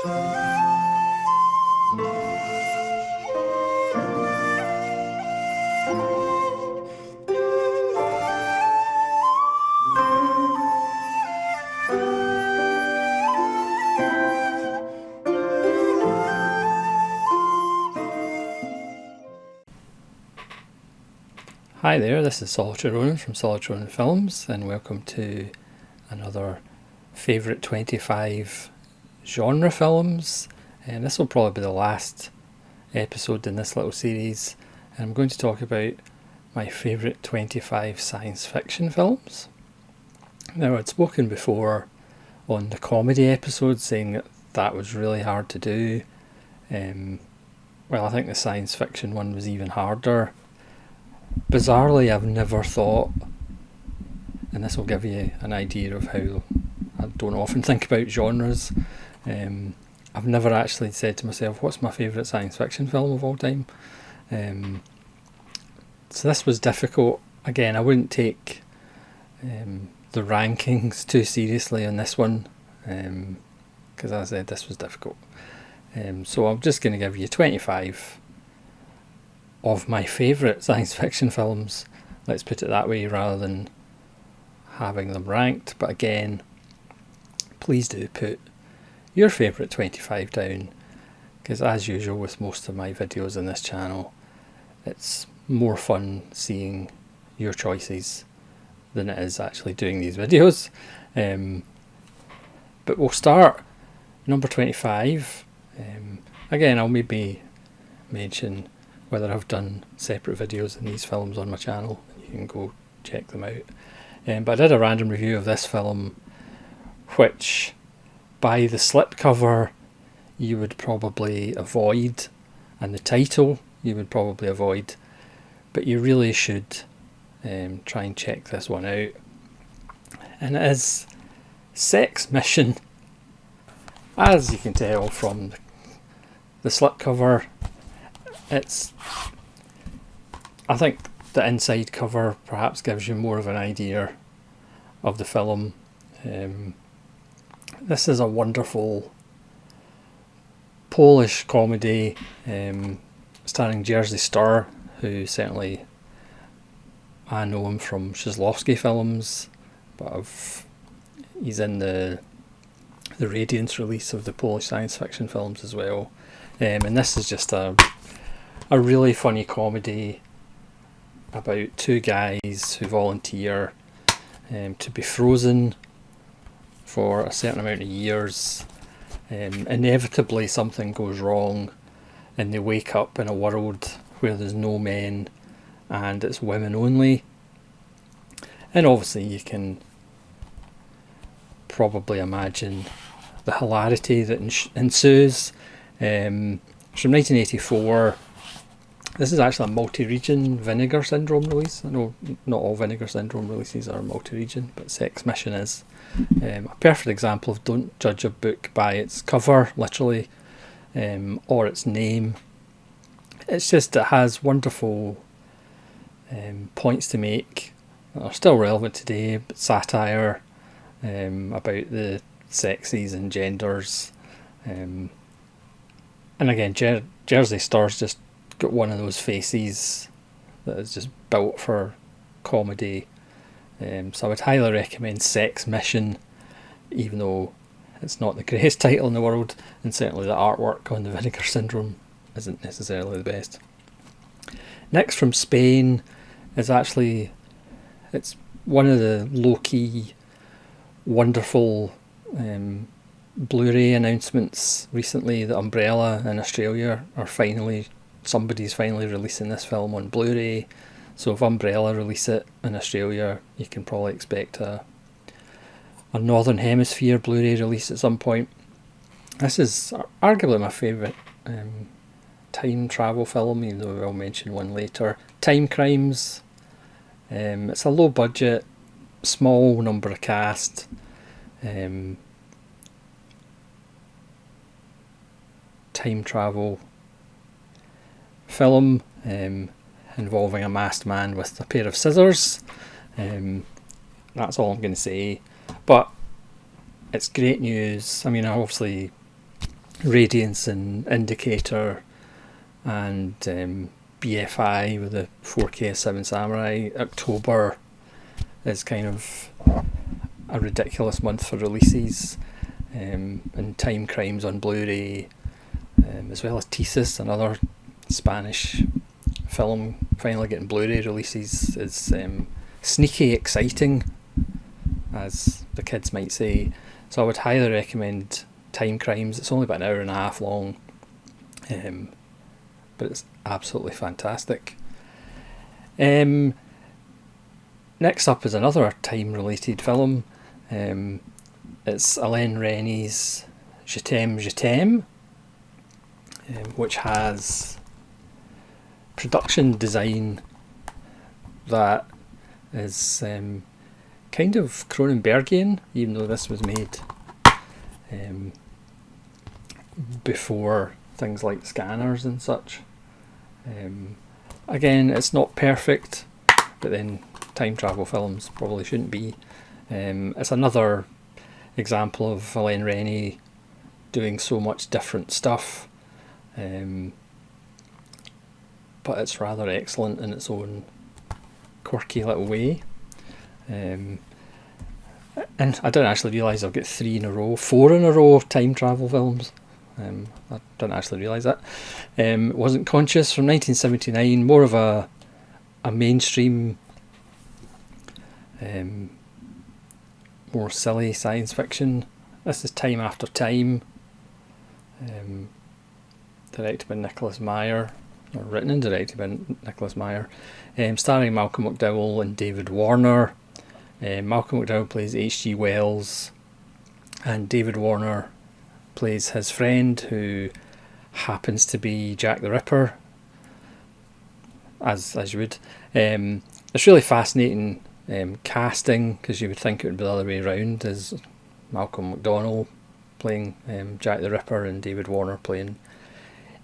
Hi there, this is Drome from Drome Films, and welcome to another favourite 25 genre films. And this will probably be the last episode in this little series, and I'm going to talk about my favourite 25 science fiction films. Now, I'd spoken before on the comedy episode saying that was really hard to do. I think the science fiction one was even harder. Bizarrely, I've never thought, and this will give you an idea of how I don't often think about genres, I've never actually said to myself, what's my favourite science fiction film of all time? So this was difficult. Again, I wouldn't take the rankings too seriously on this one, because as I said, this was difficult. So I'm just going to give you 25 of my favourite science fiction films, let's put it that way, rather than having them ranked. But again, please do put your favourite 25 down, because as usual with most of my videos on this channel, it's more fun seeing your choices than it is actually doing these videos. But we'll start number 25. Again, I'll maybe mention whether I've done separate videos on these films on my channel. You can go check them out. But I did a random review of this film, which by the slipcover you would probably avoid, and the title you would probably avoid, but you really should try and check this one out. And it is Sex Mission. As you can tell from the slipcover, I think the inside cover perhaps gives you more of an idea of the film. This is a wonderful Polish comedy starring Jerzy Stur, who certainly I know him from Szysłowski films, but he's in the Radiance release of the Polish science fiction films as well. And this is just a really funny comedy about two guys who volunteer to be frozen for a certain amount of years. Inevitably something goes wrong and they wake up in a world where there's no men and it's women only. And obviously you can probably imagine the hilarity that ensues. From 1984. This is actually a multi-region Vinegar Syndrome release. I know not all Vinegar Syndrome releases are multi-region, but Sex Mission is. A perfect example of don't judge a book by its cover, literally, or its name. It's just, it has wonderful points to make that are still relevant today, but satire about the sexes and genders. And again, Jerzy Stur's just got one of those faces that is just built for comedy. So I would highly recommend Sex Mission, even though it's not the greatest title in the world, and certainly the artwork on the Vinegar Syndrome isn't necessarily the best. Next, from Spain, is actually, it's one of the low-key, wonderful Blu-ray announcements recently that Umbrella in Australia are somebody's finally releasing this film on Blu-ray. So if Umbrella release it in Australia, you can probably expect a Northern Hemisphere Blu-ray release at some point. This is arguably my favourite time travel film, even though I'll mention one later. Time Crimes. It's a low budget, small number of cast. Time travel film involving a masked man with a pair of scissors. That's all I'm going to say. But it's great news. I mean, obviously Radiance and Indicator and BFI with the 4K 7 Samurai. October is kind of a ridiculous month for releases, and Time Crimes on Blu-ray, as well as Thesis, another Spanish film finally getting Blu-ray releases, is sneaky exciting, as the kids might say. So I would highly recommend Time Crimes. It's only about an hour and a half long, but it's absolutely fantastic. Next up is another time-related film. It's Alain René's Je t'aime, je t'aime, which has production design that is kind of Cronenbergian, even though this was made before things like Scanners and such. Again, it's not perfect, but then time travel films probably shouldn't be. It's another example of Alain René doing so much different stuff, but it's rather excellent in its own quirky little way. And I didn't actually realise I've got 4 in a row of time travel films. I didn't actually realise that. Wasn't Conscious from 1979, more of a mainstream, more silly science fiction. This is Time After Time, directed by Nicholas Meyer, or written and directed by Nicholas Meyer, starring Malcolm McDowell and David Warner. Malcolm McDowell plays H.G. Wells, and David Warner plays his friend, who happens to be Jack the Ripper, as you would. It's really fascinating casting, because you would think it would be the other way around, as Malcolm McDowell playing Jack the Ripper and David Warner playing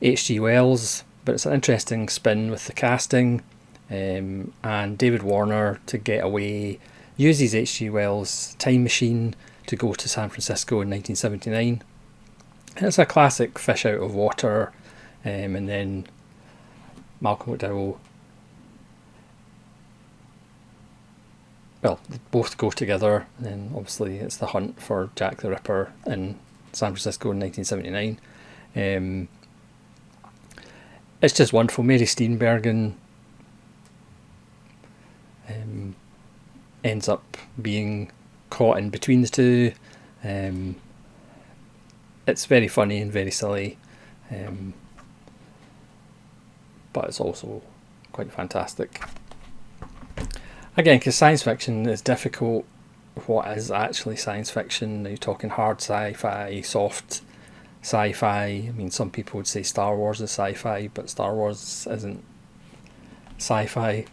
H.G. Wells, but it's an interesting spin with the casting. And David Warner, to get away, uses H.G. Wells' time machine to go to San Francisco in 1979. And it's a classic fish out of water, and then Malcolm McDowell, well, they both go together, and then obviously it's the hunt for Jack the Ripper in San Francisco in 1979. It's just wonderful. Mary Steenburgen ends up being caught in between the two. It's very funny and very silly, but it's also quite fantastic. Again, because science fiction is difficult. What is actually science fiction? Are you talking hard sci-fi, soft sci-fi? I mean, some people would say Star Wars is sci-fi, but Star Wars isn't sci-fi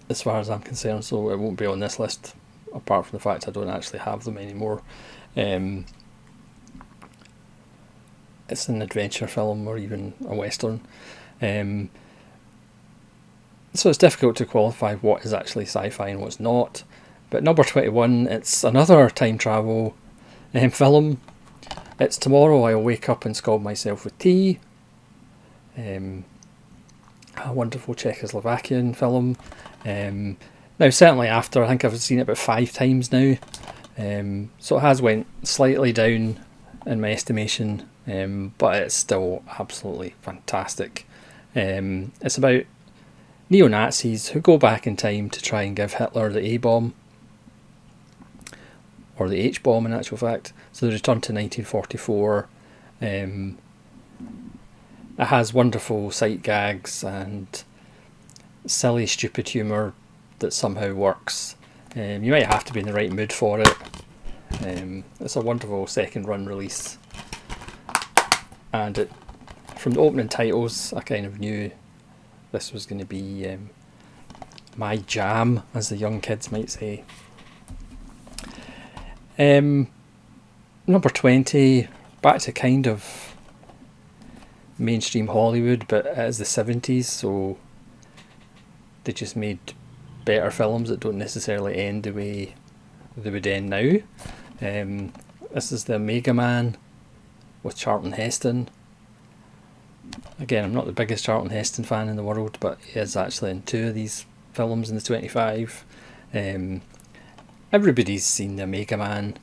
as far as I'm concerned, so it won't be on this list, apart from the fact I don't actually have them anymore. It's an adventure film or even a western. So it's difficult to qualify what is actually sci-fi and what's not. But number 21, it's another time travel film. It's Tomorrow I'll Wake Up and Scald Myself with Tea. A wonderful Czechoslovakian film. Now, certainly after, I think I've seen it about 5 times now. So it has went slightly down in my estimation, but it's still absolutely fantastic. It's about neo-Nazis who go back in time to try and give Hitler the A-bomb, or the H-bomb in actual fact. So they return to 1944. It has wonderful sight gags and silly, stupid humour that somehow works. You might have to be in the right mood for it. It's a wonderful second run release, and from the opening titles I kind of knew this was going to be my jam, as the young kids might say. Number 20, back to kind of mainstream Hollywood, but it is the 70s, so they just made better films that don't necessarily end the way they would end now. This is the Mega Man with Charlton Heston. Again, I'm not the biggest Charlton Heston fan in the world, but he is actually in 2 of these films in the 25. Everybody's seen the Omega Man,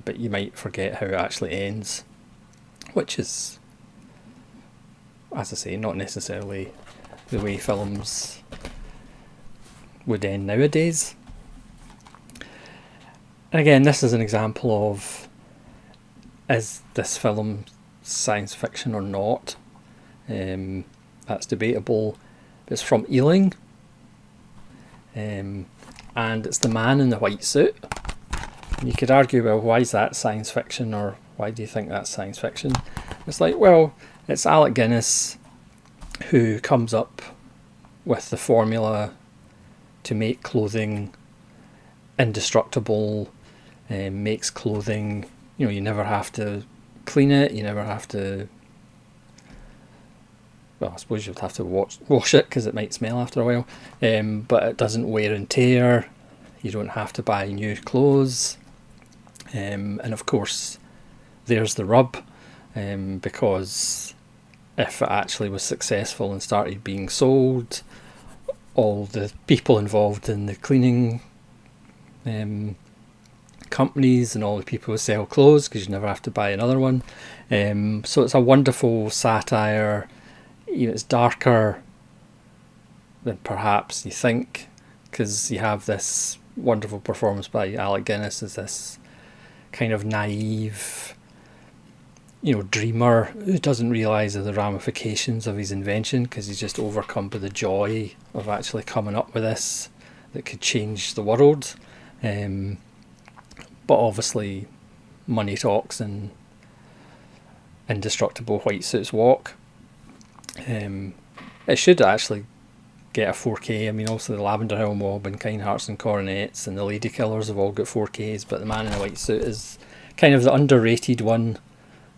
but you might forget how it actually ends, which is, as I say, not necessarily the way films would end nowadays. And again, this is an example of, is this film science fiction or not? That's debatable. It's from Ealing, and it's the man in the white suit. And you could argue, well, why is that science fiction, or why do you think that's science fiction? It's like, well, it's Alec Guinness who comes up with the formula to make clothing indestructible, makes clothing, you never have to clean it, you never have to, well, I suppose you'd have to wash it because it might smell after a while, but it doesn't wear and tear, you don't have to buy new clothes, and of course there's the rub, because if it actually was successful and started being sold, all the people involved in the cleaning companies and all the people who sell clothes, because you never have to buy another one, so it's a wonderful satire. It's darker than perhaps you think, because you have this wonderful performance by Alec Guinness as this kind of naive, dreamer who doesn't realise the ramifications of his invention, because he's just overcome by the joy of actually coming up with this that could change the world. But obviously money talks and indestructible white suits walk. It should actually get a 4K. I mean, also the Lavender Hill Mob and Kind Hearts and Coronets and the Lady Killers have all got 4Ks, but the Man in the White Suit is kind of the underrated one.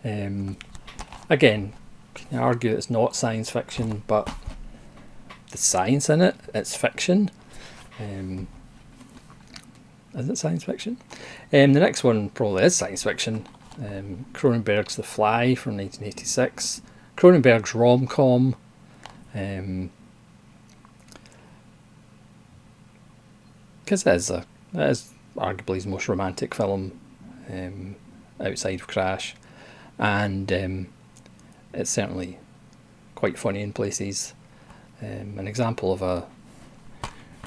Again, you can argue it's not science fiction, but the science in it, it's fiction. Is it science fiction? The next one probably is science fiction. Cronenberg's The Fly from 1986. Cronenberg's rom-com. Because it is arguably his most romantic film outside of Crash, and it's certainly quite funny in places. An example of a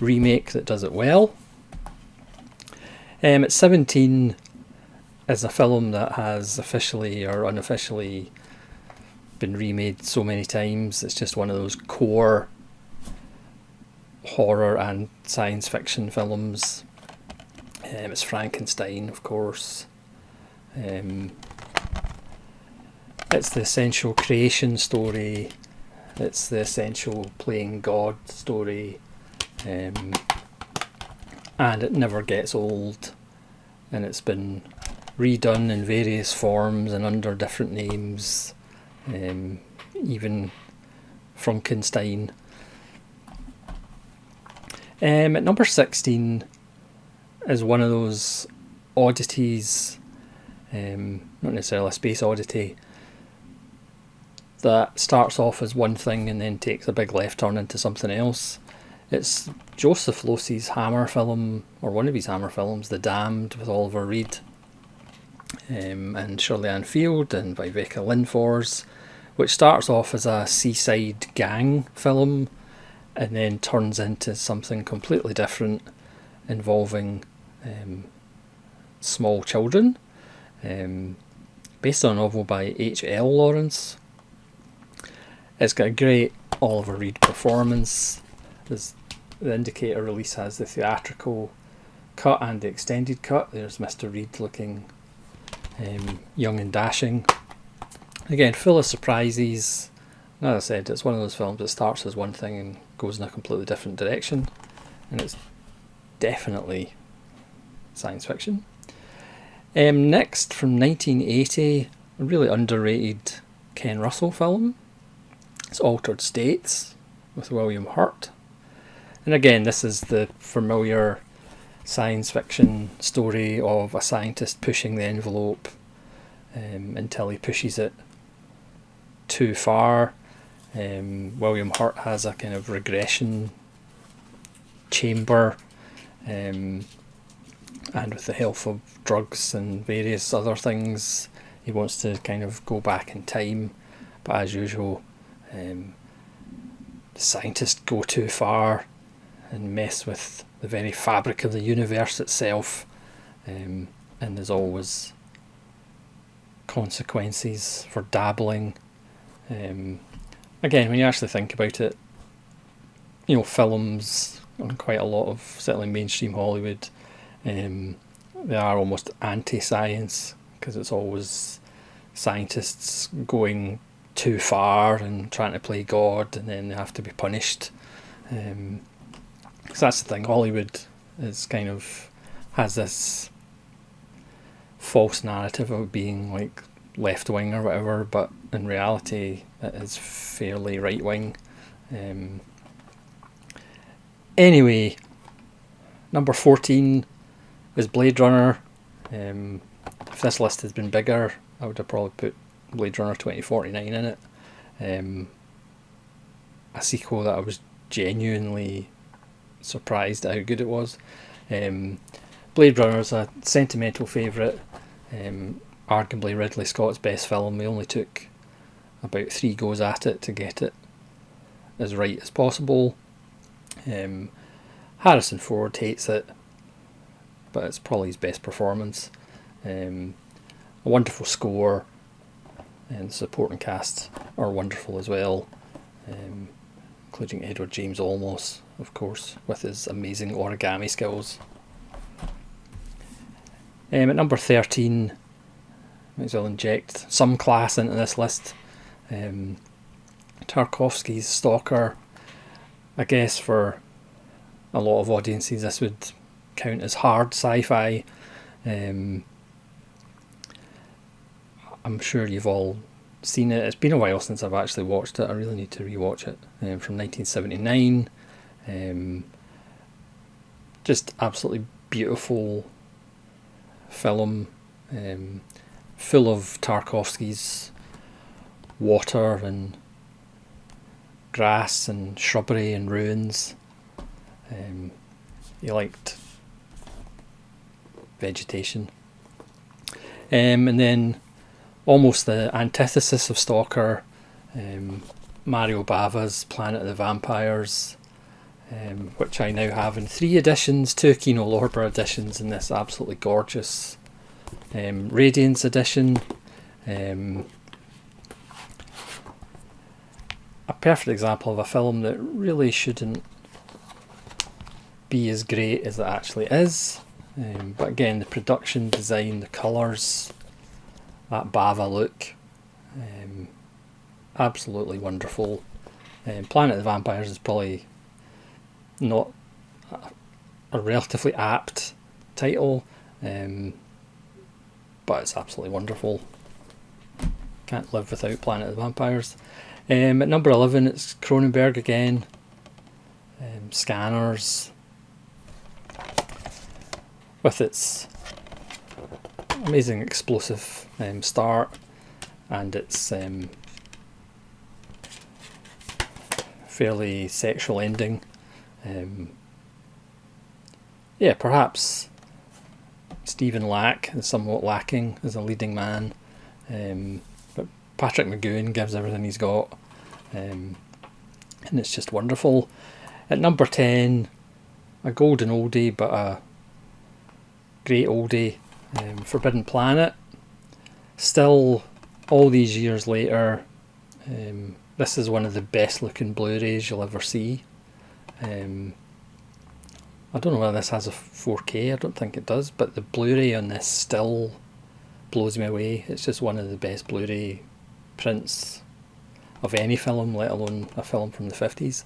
remake that does it well. At 17 is a film that has officially or unofficially been remade so many times. It's just one of those core horror and science fiction films. It's Frankenstein, of course. It's the essential creation story. It's the essential playing God story. And it never gets old. And it's been redone in various forms and under different names. Even Frankenstein. At number 16 is one of those oddities, not necessarily a space oddity, that starts off as one thing and then takes a big left turn into something else. It's Joseph Losey's Hammer film, or one of his Hammer films, The Damned, with Oliver Reed and Shirley Ann Field and Viveka Lindfors, which starts off as a seaside gang film and then turns into something completely different involving small children, based on a novel by H.L. Lawrence. It's got a great Oliver Reed performance. The Indicator release has the theatrical cut and the extended cut. There's Mr. Reed looking young and dashing. Again, full of surprises. As I said, it's one of those films that starts as one thing and goes in a completely different direction, and it's definitely science fiction. Next, from 1980, a really underrated Ken Russell film. It's Altered States with William Hurt. And again, this is the familiar science fiction story of a scientist pushing the envelope until he pushes it too far. William Hurt has a kind of regression chamber, and with the help of drugs and various other things, he wants to kind of go back in time, but as usual, the scientists go too far and mess with the very fabric of the universe itself, and there's always consequences for dabbling. Again, when you actually think about it, films on quite a lot of certainly mainstream Hollywood, they are almost anti-science, because it's always scientists going too far and trying to play God, and then they have to be punished. So that's the thing, Hollywood is kind of has this false narrative of being like left wing or whatever, but in reality it is fairly right wing. Anyway, number 14 is Blade Runner. If this list had been bigger, I would have probably put Blade Runner 2049 in it. A sequel that I was genuinely surprised at how good it was. Blade Runner is a sentimental favourite, arguably Ridley Scott's best film. We only took about 3 goes at it to get it as right as possible. Harrison Ford hates it, but it's probably his best performance. A wonderful score, and the supporting cast are wonderful as well, including Edward James Olmos, of course, with his amazing origami skills. At number 13, might as well inject some class into this list. Tarkovsky's Stalker. I guess for a lot of audiences this would count as hard sci-fi. I'm sure you've all seen it. It's been a while since I've actually watched it. I really need to rewatch it. From 1979. Just absolutely beautiful film, full of Tarkovsky's water and grass and shrubbery and ruins. He liked vegetation. And then almost the antithesis of Stalker, Mario Bava's Planet of the Vampires, which I now have in 3 editions, 2 Kino Lorber editions, and this absolutely gorgeous Radiance edition. A perfect example of a film that really shouldn't be as great as it actually is, but again, the production design, the colours, that Bava look, absolutely wonderful. Planet of the Vampires is probably not a relatively apt title, but it's absolutely wonderful. Can't live without Planet of the Vampires. At number 11, it's Cronenberg again. Scanners, with its amazing explosive start and its fairly sexual ending. Perhaps Stephen Lack is somewhat lacking as a leading man, but Patrick McGoohan gives everything he's got, and it's just wonderful. At number 10, a golden oldie but a great oldie, Forbidden Planet. Still, all these years later, this is one of the best looking Blu-rays you'll ever see. I don't know whether this has a 4K, I don't think it does, but the Blu-ray on this still blows me away. It's just one of the best Blu-ray prints of any film, let alone a film from the 50s.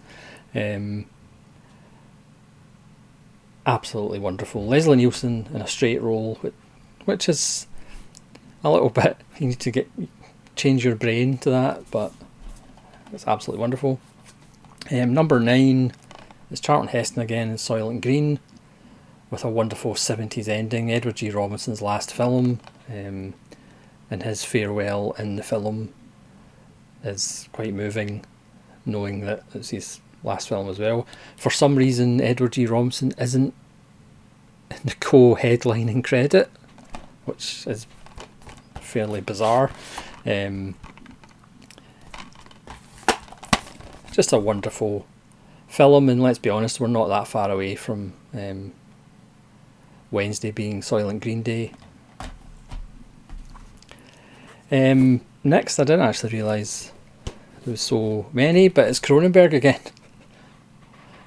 Absolutely wonderful. Leslie Nielsen in a straight role, which is a little bit, you need to change your brain to that, but it's absolutely wonderful. Number 9 is Charlton Heston again in Soylent Green, with a wonderful 70s ending. Edward G. Robinson's last film. and his farewell in the film is quite moving, knowing that it's his last film as well. For some reason, Edward G. Robinson isn't in the co-headlining credit, which is fairly bizarre. Just a wonderful film, and let's be honest, we're not that far away from Wednesday being Soylent Green Day. Next, I didn't actually realise there was so many, but it's Cronenberg again.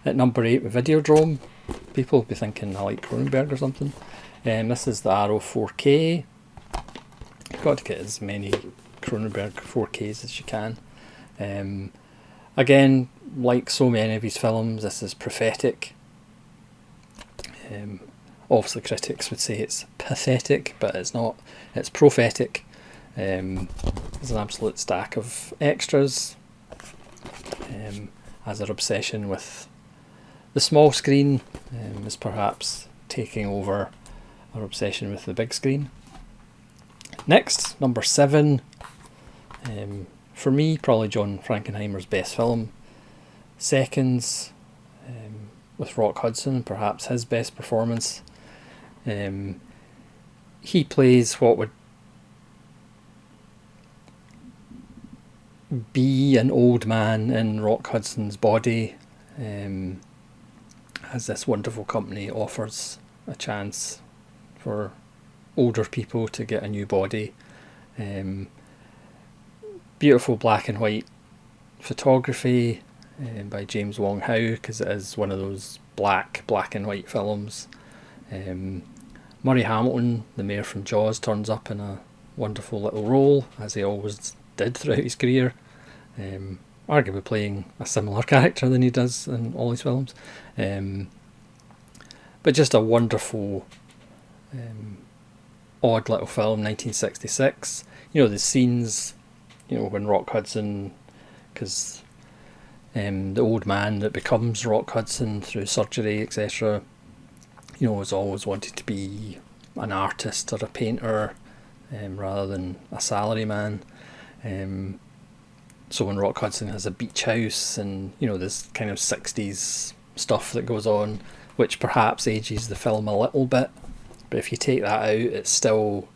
At number 8 with Videodrome. People will be thinking I like Cronenberg or something. This is the Arrow 4K. You've got to get as many Cronenberg 4Ks as you can. Again, like so many of his films, this is prophetic. Obviously critics would say it's pathetic, but it's not. It's prophetic. There's an absolute stack of extras. As their obsession with the small screen is perhaps taking over our obsession with the big screen. Next, number 7. For me, probably John Frankenheimer's best film. Seconds, with Rock Hudson, perhaps his best performance. He plays what would be an old man in Rock Hudson's body, as this wonderful company offers a chance for older people to get a new body. Beautiful black and white photography by James Wong Howe, because it is one of those black and white films. Murray Hamilton, the mayor from Jaws, turns up in a wonderful little role, as he always did throughout his career, arguably playing a similar character than he does in all his films. But just a wonderful, odd little film, 1966. You know, the scenes, you know, when Rock Hudson, because the old man that becomes Rock Hudson through surgery, etc., you know, has always wanted to be an artist or a painter, rather than a salaryman. So when Rock Hudson has a beach house and, you know, this kind of 60s stuff that goes on, which perhaps ages the film a little bit, but if you take that out, it's still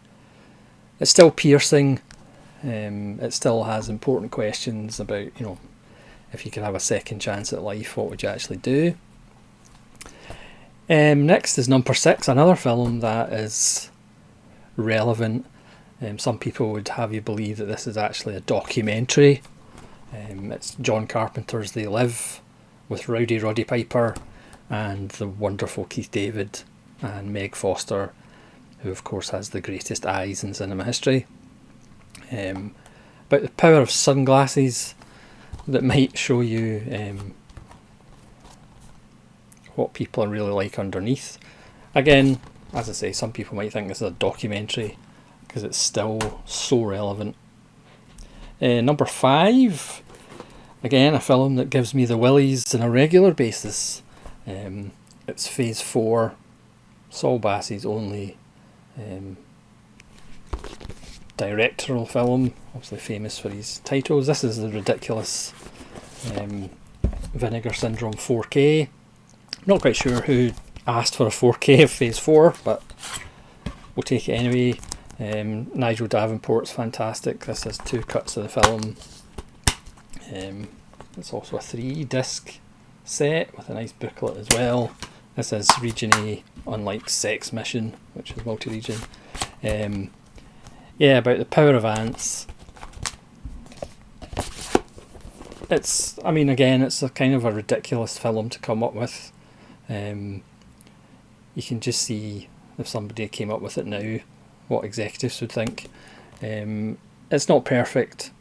piercing. It still has important questions about, you know, if you could have a second chance at life, what would you actually do? Next is number 6, another film that is relevant. Some people would have you believe that this is actually a documentary. It's John Carpenter's They Live, with Rowdy Roddy Piper and the wonderful Keith David and Meg Foster, who of course has the greatest eyes in cinema history. About the power of sunglasses that might show you what people are really like underneath. Again, as I say, some people might think this is a documentary because it's still so relevant. Number 5, again, a film that gives me the willies on a regular basis. It's Phase 4, Saul Bass's only directorial film, obviously famous for his titles. This is the ridiculous Vinegar Syndrome 4K. Not quite sure who asked for a 4K of Phase 4, but we'll take it anyway. Nigel Davenport's fantastic. This has 2 cuts of the film. It's also a 3-disc set with a nice booklet as well. This is Region A, unlike Sex Mission, which is multi-region. Yeah, about the power of ants. It's, I mean, again, it's a kind of a ridiculous film to come up with. You can just see if somebody came up with it now, what executives would think. It's not perfect,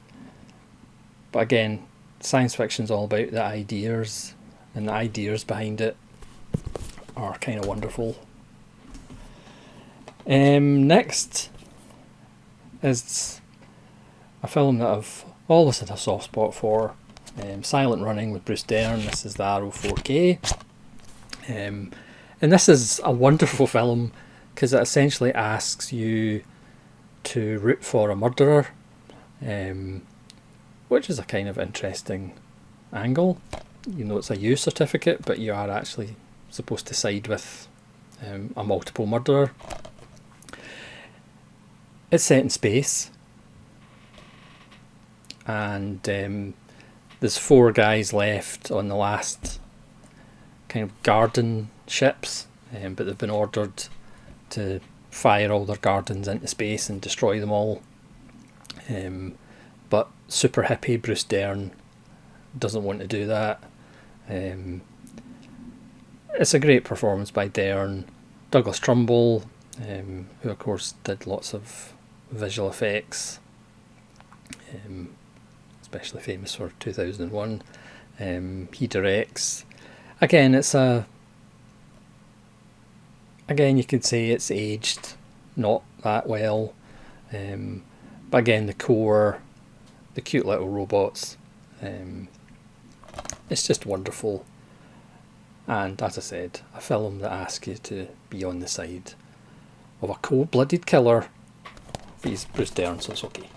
but again, science fiction's all about the ideas, and the ideas behind it are kind of wonderful. Next is a film that I've always had a soft spot for, Silent Running with Bruce Dern. This is the Arrow 4K. And this is a wonderful film because it essentially asks you to root for a murderer, which is a kind of interesting angle. You know, it's a U certificate, but you are actually supposed to side with a multiple murderer. It's set in space, and there's 4 guys left on the last kind of garden ships, but they've been ordered to fire all their gardens into space and destroy them all. But super hippie Bruce Dern doesn't want to do that. It's a great performance by Dern. Douglas Trumbull, who of course did lots of visual effects, especially famous for 2001. He directs. Again, you could say it's aged not that well, but again, the core, the cute little robots, it's just wonderful. And as I said, a film that asks you to be on the side of a cold-blooded killer. He's Bruce Dern, so it's okay.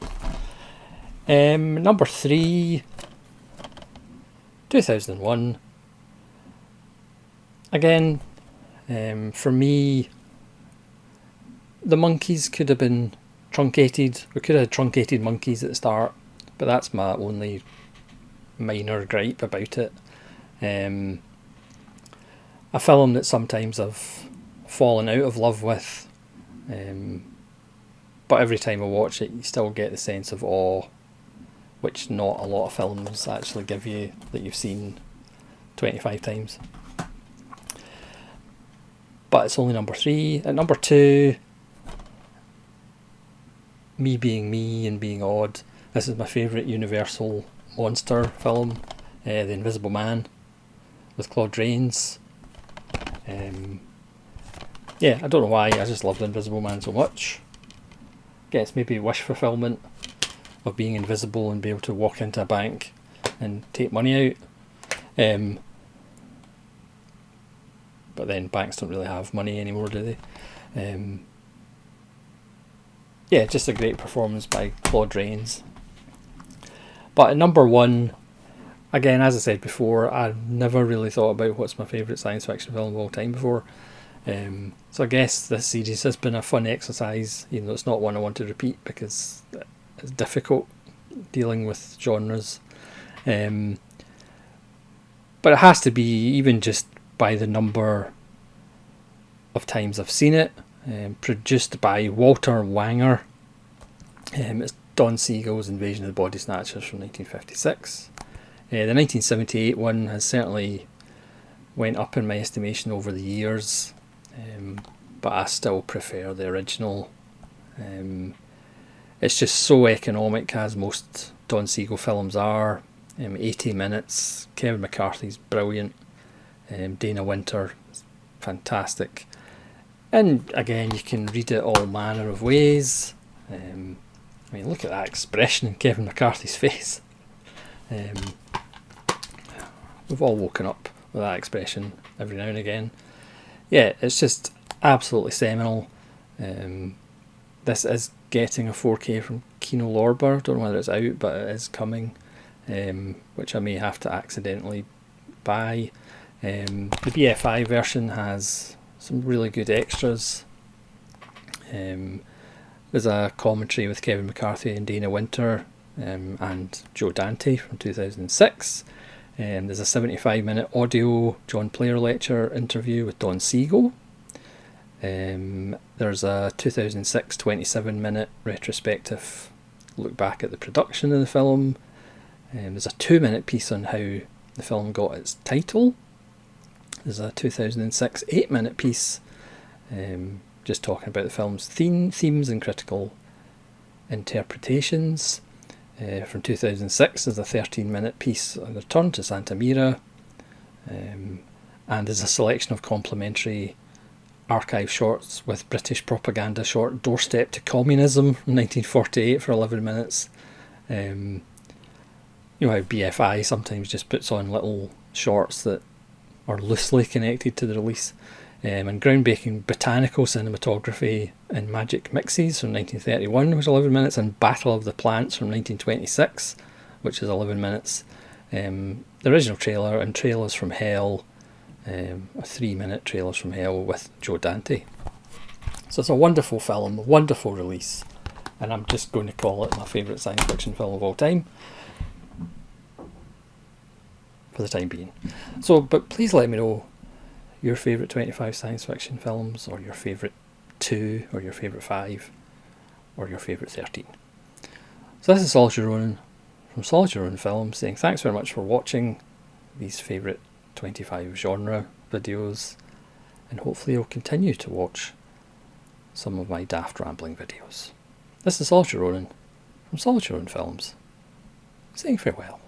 Number 3, 2001. Again, for me, the monkeys could have been truncated. We could have had truncated monkeys at the start, but that's my only minor gripe about it. A film that sometimes I've fallen out of love with, but every time I watch it, you still get the sense of awe, which not a lot of films actually give you, that you've seen 25 times. But it's only number 3. At number 2, me being me and being odd, this is my favourite Universal monster film, The Invisible Man, with Claude Rains. Yeah, I don't know why, I just love The Invisible Man so much. Guess maybe wish fulfillment of being invisible and be able to walk into a bank and take money out. But then banks don't really have money anymore, do they? Yeah, just a great performance by Claude Rains. But at number 1, again, as I said before, I never really thought about what's my favourite science fiction film of all time before. So I guess this series has been a fun exercise, even though it's not one I want to repeat because it's difficult dealing with genres. But it has to be, even just by the number of times I've seen it. Produced by Walter Wanger. It's Don Siegel's Invasion of the Body Snatchers from 1956. The 1978 one has certainly went up in my estimation over the years, but I still prefer the original. It's just so economic, as most Don Siegel films are. 80 minutes, Kevin McCarthy's brilliant, Dana Winter is fantastic, and again you can read it all manner of ways. I mean, look at that expression in Kevin McCarthy's face. We've all woken up with that expression every now and again. Yeah, it's just absolutely seminal. This is getting a 4K from Kino Lorber. Don't know whether it's out, but it is coming, which I may have to accidentally buy. The BFI version has some really good extras. There's a commentary with Kevin McCarthy and Dana Winter, and Joe Dante from 2006. There's a 75-minute audio John Player lecture interview with Don Siegel. There's a 2006 27-minute retrospective look back at the production of the film. There's a 2-minute piece on how the film got its title. There's a 2006 8-minute piece just talking about the film's themes and critical interpretations. From 2006 there's a 13-minute piece on the Return to Santa Mira, and there's a selection of complimentary archive shorts with British propaganda short Doorstep to Communism from 1948 for 11 minutes. You know how BFI sometimes just puts on little shorts that are loosely connected to the release. and groundbreaking botanical cinematography in Magic Mixes from 1931, which is 11 minutes, and Battle of the Plants from 1926, which is 11 minutes. The original trailer and Trailers from Hell, a 3-minute Trailers from Hell with Joe Dante. So it's a wonderful film, a wonderful release, and I'm just going to call it my favourite science fiction film of all time, for the time being. So, but please let me know your favourite 25 science fiction films, or your favourite 2, or your favourite 5, or your favourite 13. So this is Solitary Ronin from Solitary Ronin Films saying thanks very much for watching these favourite 25 genre videos, and hopefully you'll continue to watch some of my daft rambling videos. This is Solitary Ronin from Solitary Ronin Films saying farewell.